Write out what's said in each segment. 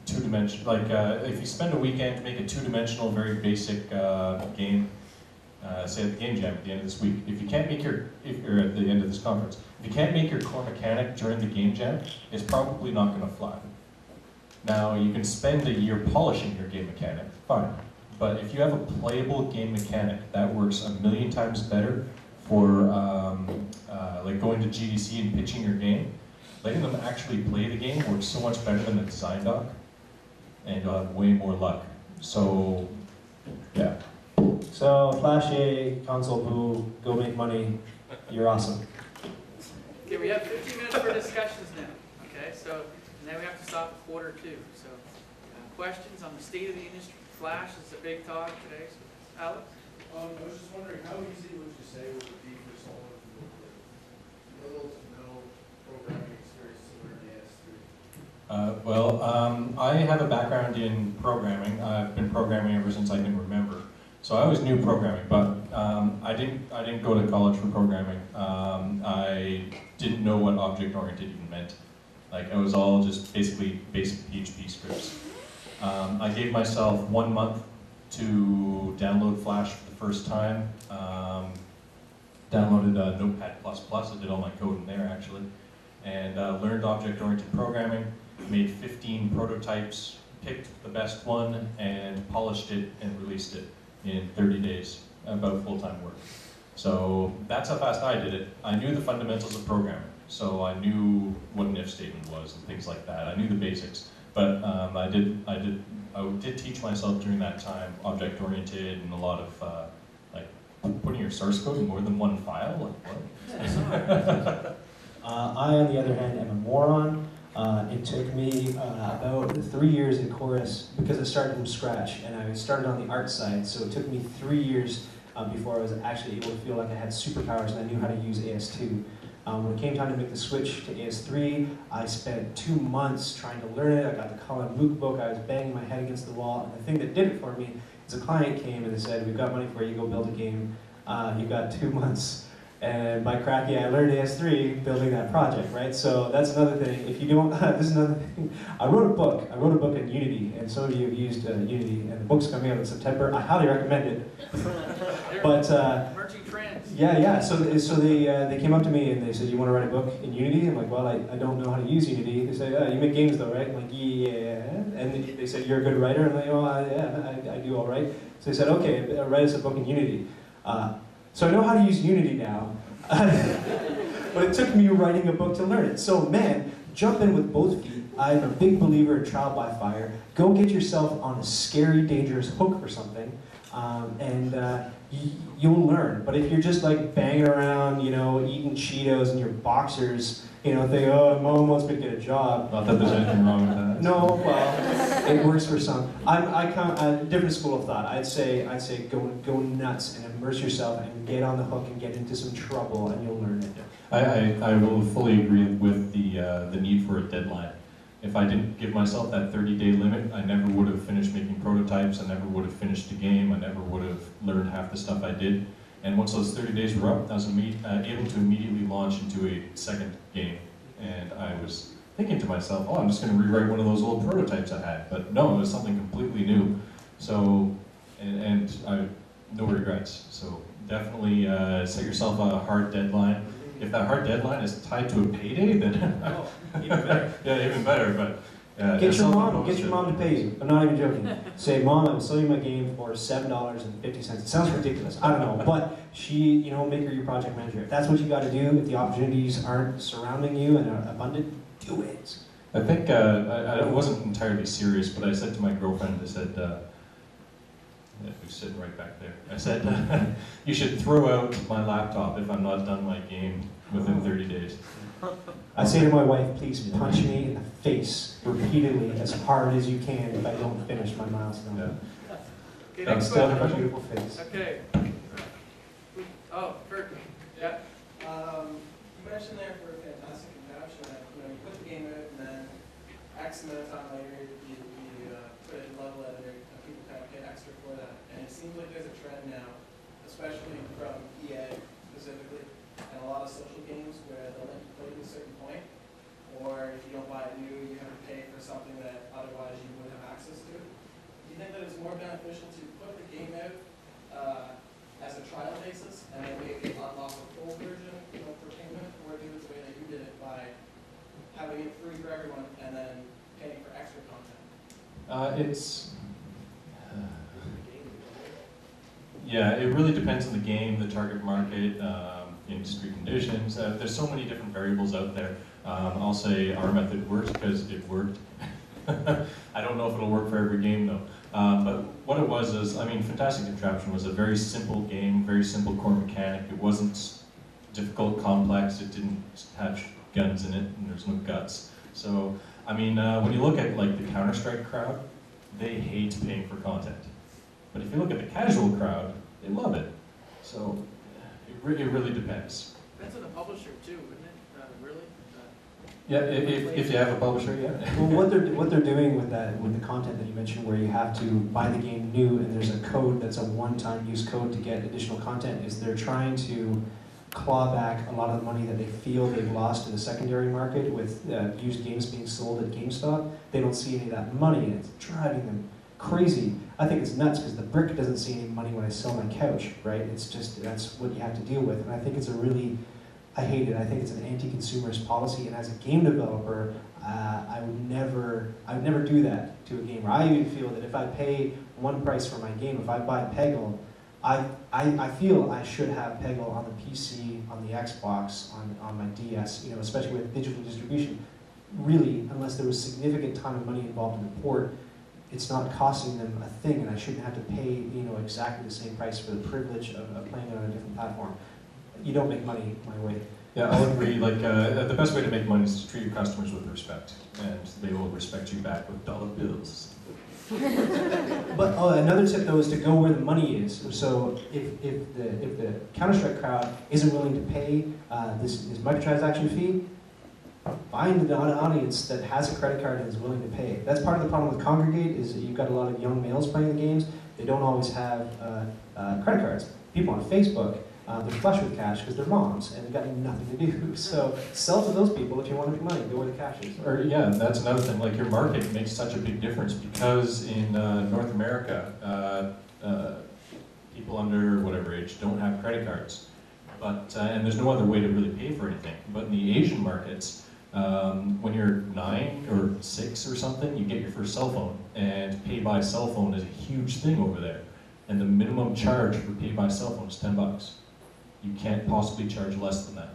two-dimensional, like if you spend a weekend to make a two-dimensional, very basic game, say at the game jam at the end of this week, if you can't make or at the end of this conference, if you can't make your core mechanic during the game jam, it's probably not going to fly. Now, you can spend a year polishing your game mechanic, fine. But if you have a playable game mechanic, that works a million times better for like going to GDC and pitching your game. Letting them actually play the game works so much better than the design doc, and you'll have way more luck. So, yeah. So, Flash A, console boo, go make money, you're awesome. Okay, we have 15 minutes for discussions now. Okay, so and then we have to stop at 1:45. So, questions on the state of the industry. Flash is a big talk today. So, Alex? I was just wondering, how easy would you say would it be for someone with little to no programming experience to learn AS3? Well, I have a background in programming. I've been programming ever since I can remember. So I always knew programming, but I didn't go to college for programming. I didn't know what object-oriented even meant. Like, it was all just basically basic PHP scripts. I gave myself 1 month to download Flash for the first time. Downloaded Notepad++, I did all my code in there actually, and learned object-oriented programming, made 15 prototypes, picked the best one, and polished it and released it in 30 days, about full-time work. So that's how fast I did it. I knew the fundamentals of programming, so I knew what an if statement was and things like that. I knew the basics, but I did teach myself during that time object-oriented and a lot of like putting your source code in more than one file. Like what? I, on the other hand, am a moron. It took me about 3 years at Chorus because I started from scratch, and I started on the art side, so it took me 3 years before I was actually able to feel like I had superpowers and I knew how to use AS2. When it came time to make the switch to AS3, I spent 2 months trying to learn it. I got the Colin Luke book, I was banging my head against the wall, and the thing that did it for me is a client came and they said, "We've got money for you, go build a game. You've got 2 months." And by cracky, I learned AS3 building that project, right? So that's another thing. If you don't, this is another thing. I wrote a book in Unity, and some of you have used Unity, and the book's coming out in September. I highly recommend it. But emerging trends. yeah. So they came up to me and they said, "You want to write a book in Unity?" I'm like, "Well, I don't know how to use Unity." They said, "You make games though, right?" I'm like, "Yeah." And they said, "You're a good writer?" I'm like, "Oh, yeah, I do all right." So they said, "Okay, write us a book in Unity." So I know how to use Unity now, but it took me writing a book to learn it. So man, jump in with both feet. I'm a big believer in trial by fire. Go get yourself on a scary, dangerous hook for something, and you'll learn. But if you're just like banging around, you know, eating Cheetos in your boxers, you know, think, "Oh, mom wants me to get a job." Not that there's anything wrong with that. No, well, it works for some. I come a different school of thought. I'd say go nuts and immerse yourself and get on the hook and get into some trouble and you'll learn it. I will fully agree with the need for a deadline. If I didn't give myself that 30-day limit, I never would have finished making prototypes, I never would have finished the game, I never would have learned half the stuff I did. And once those 30 days were up, I was able to immediately launch into a second game. And I was thinking to myself, oh, I'm just going to rewrite one of those old prototypes I had. But no, it was something completely new. So, and I no regrets. So definitely set yourself a hard deadline. If that hard deadline is tied to a payday, then Even better. yeah, even better. But get your mom to pay you. I'm not even joking. Say, "Mom, I will sell you my game for $7.50. It sounds ridiculous. I don't know, but she, make her your project manager. If that's what you got to do, if the opportunities aren't surrounding you and are abundant, do it. I think I wasn't entirely serious, but I said to my girlfriend, I said, who's sitting right back there, I said, "You should throw out my laptop if I'm not done my game within 30 days. I say to my wife, "Please punch me in the face repeatedly as hard as you can if I don't finish my milestone." Yeah. Okay, next Still have a question. beautiful face. Okay. Oh, Kurt. Yeah. You mentioned there for a fantastic contraption that you put the game out and then X amount of time later you put it in level editor and people kind of pay extra for that. And it seems like there's a trend now, especially from EA specifically, and a lot of social games where they'll let you play to a certain point, or if you don't buy it new, you have to pay for some more beneficial to put the game out as a trial basis and then maybe unlock a full version, for payment, or do it the way that you did it by having it free for everyone and then paying for extra content? Yeah, it really depends on the game, the target market, industry conditions. There's so many different variables out there. I'll say our method works because it worked. I don't know if it'll work for every game though. But what it was is, I mean, Fantastic Contraption was a very simple game, very simple core mechanic. It wasn't difficult, complex. It didn't have guns in it, and there's no guts. So, I mean, when you look at like the Counter-Strike crowd, they hate paying for content. But if you look at the casual crowd, they love it. So, it really depends. Depends on the publisher too, wouldn't it? Really? Yeah, if you have a publisher, yeah. Well, what they're doing with that, with the content that you mentioned, where you have to buy the game new and there's a code that's a one-time use code to get additional content, is they're trying to claw back a lot of the money that they feel they've lost in the secondary market with used games being sold at GameStop. They don't see any of that money, and it's driving them crazy. I think it's nuts because the brick doesn't see any money when I sell my couch, right? It's just, that's what you have to deal with, and I think it's a really, I hate it. I think it's an anti-consumerist policy, and as a game developer, I would never do that to a gamer. I even feel that if I pay one price for my game, if I buy Peggle, I feel I should have Peggle on the PC, on the Xbox, on my DS, especially with digital distribution. Really, unless there was significant time and money involved in the port, it's not costing them a thing, and I shouldn't have to pay, exactly the same price for the privilege of playing it on a different platform. You don't make money my way. Yeah, I'll agree. Like, the best way to make money is to treat your customers with respect, and they will respect you back with dollar bills. But another tip though is to go where the money is. So if the Counter-Strike crowd isn't willing to pay this microtransaction fee, find an audience that has a credit card and is willing to pay. That's part of the problem with Congregate, is that you've got a lot of young males playing the games. They don't always have credit cards. People on Facebook, they're flush with cash because they're moms and they've got nothing to do. So sell to those people if you want to make money. Go where the cash is. Or yeah, that's another thing. Like, your market makes such a big difference because in North America, people under whatever age don't have credit cards. But and there's no other way to really pay for anything. But in the Asian markets, when you're 9 or 6 or something, you get your first cell phone, and pay by cell phone is a huge thing over there. And the minimum charge for pay by cell phone is $10. You can't possibly charge less than that.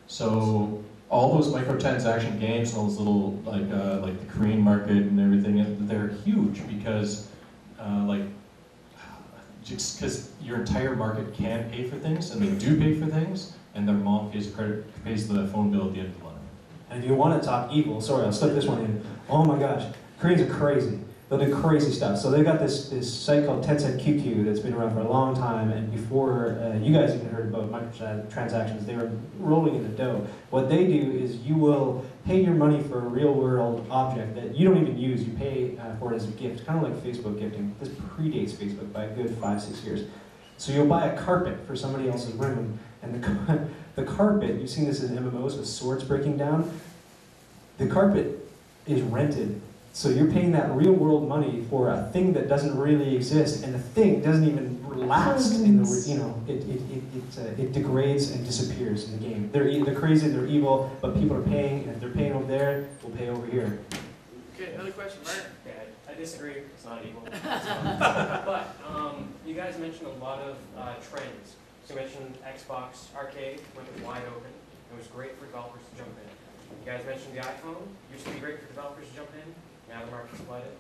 So all those microtransaction games and all those little, like the Korean market and everything, they're huge because just because your entire market can pay for things, and they do pay for things, and their mom pays the phone bill at the end of the month. And if you want to talk evil, sorry, I'll slip this one in. Oh my gosh, Koreans are crazy. They'll do crazy stuff. So they've got this site called Tencent QQ that's been around for a long time, and before you guys even heard about microtransactions, they were rolling in the dough. What they do is you will pay your money for a real-world object that you don't even use. You pay for it as a gift, kind of like Facebook gifting. This predates Facebook by a good 5-6 years. So you'll buy a carpet for somebody else's room, and the carpet, you've seen this in MMOs with swords breaking down, the carpet is rented. So you're paying that real world money for a thing that doesn't really exist, and the thing doesn't even last in the, it degrades and disappears in the game. They're crazy, they're evil, but people are paying, and if they're paying over there, we'll pay over here. Okay, another question, Martin. Yeah, I disagree. It's not evil. But you guys mentioned a lot of trends. So you mentioned Xbox Arcade went wide open. It was great for developers to jump in. You guys mentioned the iPhone used to be great for developers to jump in. Now the market's flooded.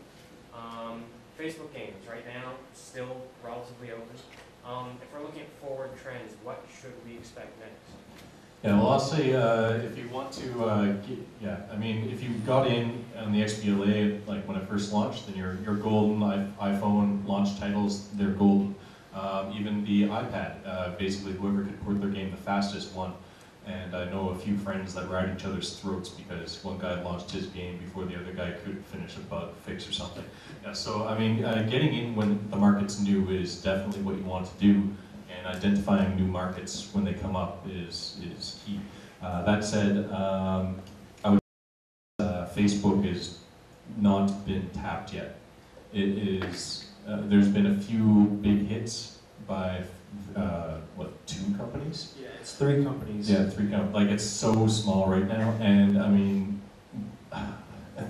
Facebook games right now still relatively open. If we're looking at forward trends, what should we expect next? Yeah, well, I'll say if you want to, I mean, if you got in on the XBLA like when it first launched, then you're golden. iPhone launch titles, they're golden. Even the iPad, basically whoever could port their game the fastest won. And I know a few friends that were at each other's throats because one guy launched his game before the other guy could finish a bug fix or something. Yeah, so I mean, getting in when the market's new is definitely what you want to do, and identifying new markets when they come up is key. That said, I would say Facebook has not been tapped yet. It is there's been a few big hits by, 2 companies? Yeah, it's 3 companies. Yeah, 3 companies. Like, it's so small right now, and I mean,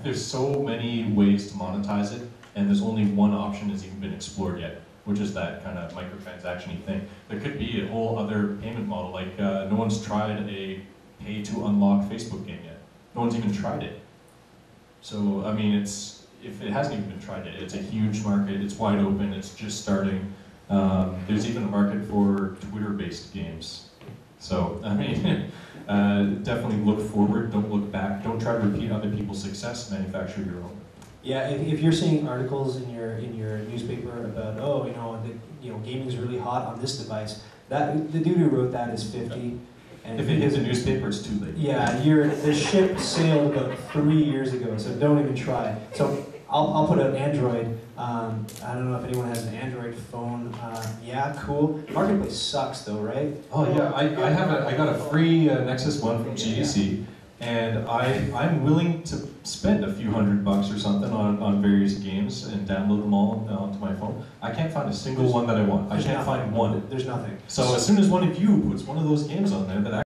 there's so many ways to monetize it, and there's only one option that's even been explored yet, which is that kind of microtransaction-y thing. There could be a whole other payment model, like no one's tried a pay-to-unlock Facebook game yet. No one's even tried it. So, I mean, if it hasn't even been tried yet, it's a huge market, it's wide open, it's just starting. There's even a market for Twitter-based games. So, I mean, definitely look forward, don't look back, don't try to repeat other people's success, manufacture your own. Yeah, if you're seeing articles in your newspaper about, oh, gaming's really hot on this device, that the dude who wrote that is 50. And If it hits a newspaper, it's too late. yeah, the ship sailed about 3 years ago, so don't even try. So I'll put out Android. I don't know if anyone has an Android phone. Yeah, cool. Marketplace sucks though, right? Oh yeah, I got a free Nexus One from GDC, and I'm willing to spend a few $100 or something on various games and download them all onto my phone. I can't find a single one that I want. I can't find one. There's nothing. So as soon as one of you puts one of those games on there that